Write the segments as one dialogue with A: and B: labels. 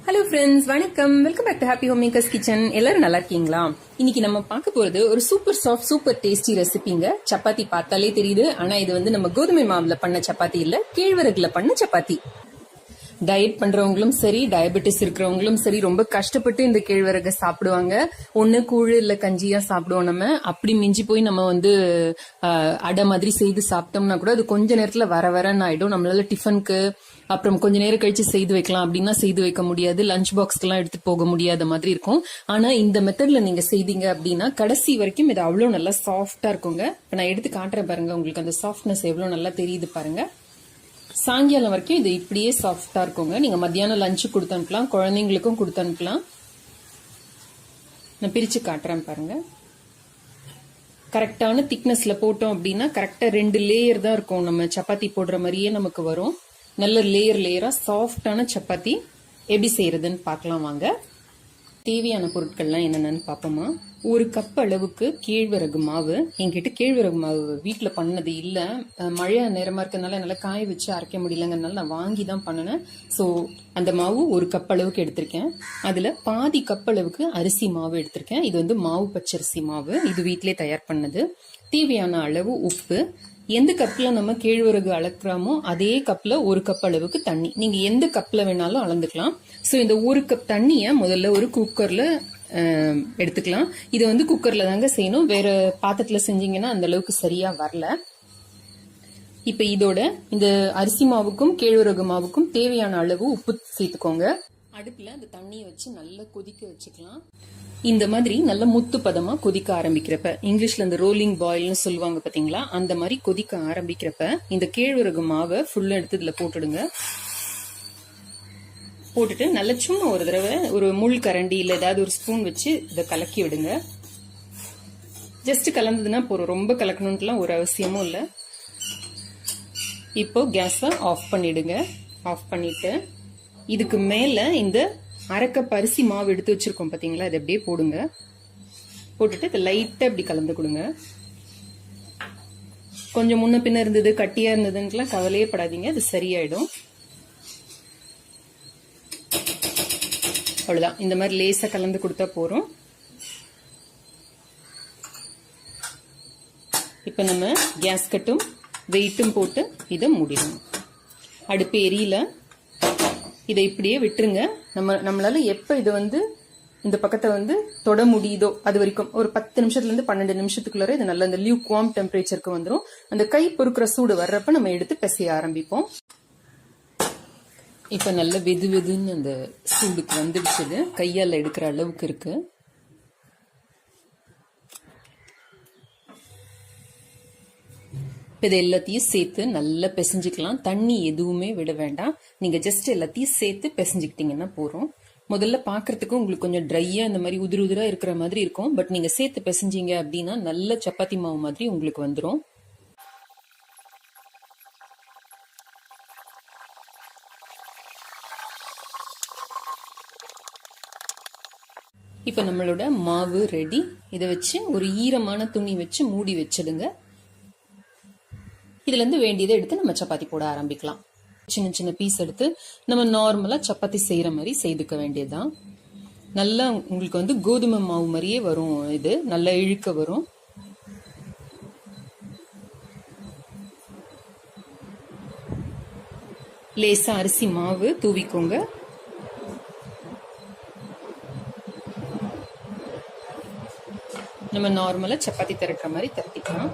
A: Hello friends, வணக்கம். Welcome back to happy home makers kitchen. எல்லாரும் நல்லா இருக்கீங்களா? இன்னைக்கு நம்ம பார்க்க போறது ஒரு சூப்பர் சாஃப்ட் சூப்பர் டேஸ்டி ரெசிபிங்க. சப்பாத்தி பார்த்தாலே தெரியுது, ஆனா இது வந்து நம்ம கோதுமை மாவுல பண்ண சப்பாத்தி இல்ல, கேழ்வரகுல பண்ண சப்பாத்தி. டயட் பண்றவங்களும் சரி, டயபெட்டிஸ் இருக்கிறவங்களும் சரி, ரொம்ப கஷ்டப்பட்டு இந்த கேழ்வரகை சாப்பிடுவாங்க. ஒண்ணு கூழ் இல்ல கஞ்சியா சாப்பிடுவோம். நம்ம அப்படி மிஞ்சி போய் நம்ம வந்து அடை மாதிரி செய்து சாப்பிட்டோம்னா கூட அது கொஞ்ச நேரத்துல வர வரன்னு ஆயிடும். நம்மளால டிஃபனுக்கு அப்புறம் கொஞ்ச நேரம் கழிச்சு செய்து வைக்கலாம் அப்படின்னா செய்து வைக்க முடியாது. லஞ்ச் பாக்ஸ்க்கு எல்லாம் எடுத்துட்டு போக முடியாத மாதிரி இருக்கும். ஆனா இந்த மெத்தட்ல நீங்க செய்தீங்க அப்படின்னா கடைசி வரைக்கும் இது அவ்வளவு நல்லா சாஃப்டா இருக்குங்க. இப்ப நான் எடுத்து காட்டுறேன் பாருங்க, உங்களுக்கு அந்த சாஃப்ட்னஸ் எவ்வளவு நல்லா தெரியுது பாருங்க. சாயங்காலம் வரைக்கும் இது இப்படியே சாஃப்டா இருக்குங்க. நீங்க மத்தியானம் லஞ்சு கொடுத்து அனுப்பலாம், குழந்தைங்களுக்கும் கொடுத்து அனுப்பலாம். நான் பிரிச்சு காட்டுறேன் பாருங்க. கரெக்டான திக்னஸ்ல போட்டோம் அப்படின்னா கரெக்டா 2 லேயர் தான் இருக்கும். நம்ம சப்பாத்தி போடுற மாதிரியே நமக்கு வரும். நல்ல லேயரா சாஃப்டான சப்பாத்தி எப்படி செய்யறதுன்னு பார்க்கலாம் வாங்க. தேவையான பொருட்கள்லாம் என்னென்னு பார்ப்போமா. 1 கப் அளவுக்கு கேழ்வரகு மாவு. என்கிட்ட கேழ்வரகு மாவு வீட்டுல பண்ணது இல்ல, மழை நேரமா இருக்கிறதுனால என்னால காய வச்சு அரைக்க முடியலங்கிறதுனால நான் வாங்கி தான் பண்ணினேன். ஸோ அந்த மாவு 1 கப் அளவுக்கு எடுத்திருக்கேன். அதுல பாதி கப் அளவுக்கு அரிசி மாவு எடுத்திருக்கேன். இது வந்து மாவு பச்சரிசி மாவு, இது வீட்டிலே தயார் பண்ணது. தேவையான அளவு உப்பு. எந்த கப்ல நம்ம கேழ்வரகு அளக்குறோமோ அதே கப்ல 1 கப் அளவுக்கு தண்ணி. நீங்க எந்த கப்ல வேணாலும் அளந்துக்கலாம். சோ இந்த 1 கப் தண்ணிய முதல்ல ஒரு குக்கர்ல எடுத்துக்கலாம். இது வந்து குக்கர்ல தாங்க செய்யணும், வேற பாத்திரத்துல செஞ்சீங்கன்னா அந்த அளவுக்கு சரியா வரல. இப்ப இதோட இந்த அரிசி மாவுக்கும் கேழ்வரகு மாவுக்கும் தேவையான அளவு உப்பு சேர்த்துக்கோங்க. அடுப்புல அந்த தண்ணியை வச்சு நல்லா கொதிக்க வச்சுக்கலாம். இந்த மாதிரி நல்ல முத்து பதமா கொதிக்க ஆரம்பிக்கிறப்ப, இங்கிலீஷ்ல இந்த ரோலிங் பாயில்னு சொல்லுவாங்க பாத்தீங்களா, அந்த மாதிரி கொதிக்க ஆரம்பிக்கிறப்ப இந்த கேழ்வரகு மாவை ஃபுல்லா எடுத்து இதுல போட்டுடுங்க. போட்டுட்டு நல்லா சும்மா ஒரு தடவை ஒரு முள் கரண்டி இல்ல ஏதாவது ஒரு ஸ்பூன் வச்சு இதை கலக்கி விடுங்க. ஜஸ்ட் கலந்ததுன்னா போறோம், ரொம்ப கலக்கணும்ட்டுலாம் ஒரு அவசியமும் இல்லை. இப்போ கேஸை ஆஃப் பண்ணிடுங்க. ஆஃப் பண்ணிட்டு இதுக்கு மேல இந்த 1/2 கப் அரிசி மாவு எடுத்து வச்சிருக்கோம் பாத்தீங்களா, இதை அப்படியே போடுங்க. போட்டுட்டு இதை லைட்டா இப்படி கலந்து கொடுங்க. கொஞ்சம் முன்ன பின்ன இருந்தது, கட்டியா இருந்ததுன்னு கவலையே படாதீங்க, அது சரியாயிடும். அவ்வளவுதான், இந்த மாதிரி லேசா கலந்து கொடுத்தா போறோம். இப்ப நம்ம கேஸ் கட்டும் வெயிட்டும் போட்டு இதை மூடிடணும். அடுப்பு எரியல, இதை இப்படியே விட்டுருங்க. நம்மளால எப்ப இது வந்து இந்த பக்கத்தை வந்து தொட முடியுதோ அது வரைக்கும் ஒரு 10 நிமிஷத்துல இருந்து 12 நிமிஷத்துக்குள்ளார இது நல்ல இந்த லியூக் வார்ம் டெம்பரேச்சருக்கு வந்துடும். அந்த கை பொறுக்கிற சூடு வர்றப்ப நம்ம எடுத்து பிசைய ஆரம்பிப்போம். இப்ப நல்ல வெது வெதுன்னு அந்த சூடுக்கு வந்துடுச்சு, கையால எடுக்கிற அளவுக்கு இருக்கு. இதை எல்லாத்தையும் சேர்த்து நல்லா பிசைஞ்சுக்கலாம். தண்ணி எதுவுமே விட வேண்டாம். நீங்க ஜஸ்ட் எல்லாத்தையும் சேர்த்து பிசைஞ்சுக்கிட்டீங்கன்னா போறோம். முதல்ல பாக்குறதுக்கு உங்களுக்கு கொஞ்சம் ட்ரையா இந்த மாதிரி உதிர உதிரா இருக்கிற மாதிரி இருக்கும். பட் நீங்க சேர்த்து பிசைஞ்சீங்க அப்படின்னா நல்ல சப்பாத்தி மாவு மாதிரி உங்களுக்கு வந்துடும். இப்ப நம்மளோட மாவு ரெடி. இதை வச்சு ஒரு ஈரமான துணி வச்சு மூடி வச்சிடுங்க. இதுல இருந்து வேண்டியதை எடுத்து நம்ம சப்பாத்தி போட ஆரம்பிக்கலாம். சின்ன சின்ன பீஸ் எடுத்து நம்ம நார்மலா சப்பாத்தி செய்யற மாதிரி செய்துக்க வேண்டியதுதான். நல்லா உங்களுக்கு வந்து கோதுமை மாவு மாதிரியே வரும். இது நல்லா இழுக்க வரும். லேசா அரிசி மாவு தூவிக்கோங்க. நம்ம நார்மலா சப்பாத்தி திரட்டுற மாதிரி திரட்டிக்கலாம்.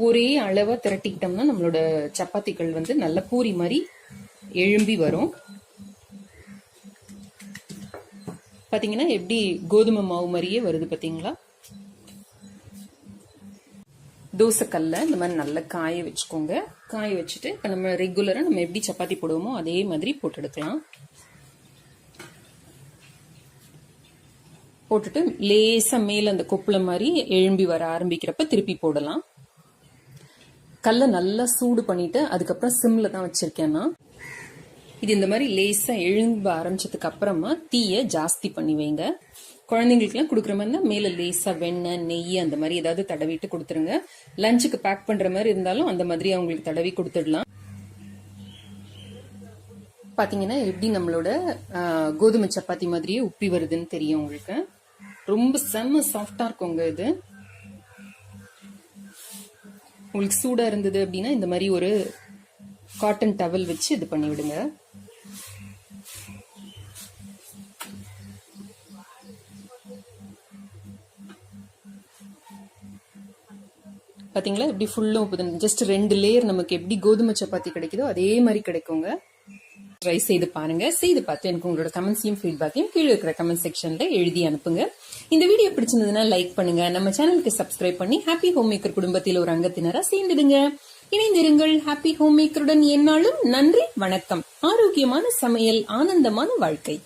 A: ஒரே அளவா திரட்டிக்கிட்டோம்னா நம்மளோட சப்பாத்திகள் வந்து நல்ல பூரி மாதிரி எழும்பி வரும். பாத்தீங்கன்னா எப்படி கோதுமை மாவு மாதிரியே வருது பாத்தீங்களா. தோசைக்கல்ல இந்த மாதிரி நல்லா காய வச்சுக்கோங்க. காய வச்சுட்டு இப்ப நம்ம ரெகுலரா நம்ம எப்படி சப்பாத்தி போடுவோமோ அதே மாதிரி போட்டு எடுக்கலாம். போட்டுட்டு லேசா மேல அந்த கொப்புள மாதிரி எழும்பி வர ஆரம்பிக்கிறப்ப திருப்பி போடலாம். கல்லை நல்லா சூடு பண்ணிட்டு அதுக்கப்புறம் சிம்ல தான் வச்சிருக்கேன்னா, இது இந்த மாதிரி லேசா எழும்ப ஆரம்பிச்சதுக்கு அப்புறமா தீயை ஜாஸ்தி பண்ணி வைங்க. குழந்தைங்களுக்குலாம் கொடுக்குற மாதிரி இருந்தா மேல லேசா வெண்ணெய் நெய் அந்த மாதிரி ஏதாவது தடவிட்டு கொடுத்துருங்க. லஞ்சுக்கு பேக் பண்ற மாதிரி இருந்தாலும் அந்த மாதிரி அவங்களுக்கு தடவி கொடுத்துடலாம். பாத்தீங்கன்னா எப்படி நம்மளோட கோதுமை சப்பாத்தி மாதிரியே உப்பி வருதுன்னு தெரியும் உங்களுக்கு. ரொம்ப செம்ம சாஃப்டா இருக்குங்க இது. உங்களுக்கு சூடா இருந்தது அப்படின்னா இந்த மாதிரி ஒரு காட்டன் டவல் வச்சு இது பண்ணி விடுங்க. பாத்தீங்களா எப்படி ஃபுல்லும் ஜஸ்ட் 2 லேயர் நமக்கு எப்படி கோதுமை சப்பாத்தி கிடைக்குதோ அதே மாதிரி கிடைக்குங்க. ட்ரை செய்து பாருங்க. செய்து பார்த்து எனக்கு உங்களோட கமெண்ட்ஸையும் ஃபீட்பேக்கையும் கீழே இருக்கிற கமெண்ட் செக்ஷன்ல எழுதி அனுப்புங்க. இந்த வீடியோ பிடிச்சிருந்ததுன்னா லைக் பண்ணுங்க. நம்ம சேனலுக்கு சப்ஸ்கிரைப் பண்ணி ஹாப்பி ஹோம் மேக்கர் குடும்பத்தில் ஒரு அங்கத்தினரா சேர்ந்துடுங்க. இணைந்திருங்கள் ஹாப்பி ஹோம் மேக்கருடன் எந்நாளும். நன்றி, வணக்கம். ஆரோக்கியமான சமையல், ஆனந்தமான வாழ்க்கை.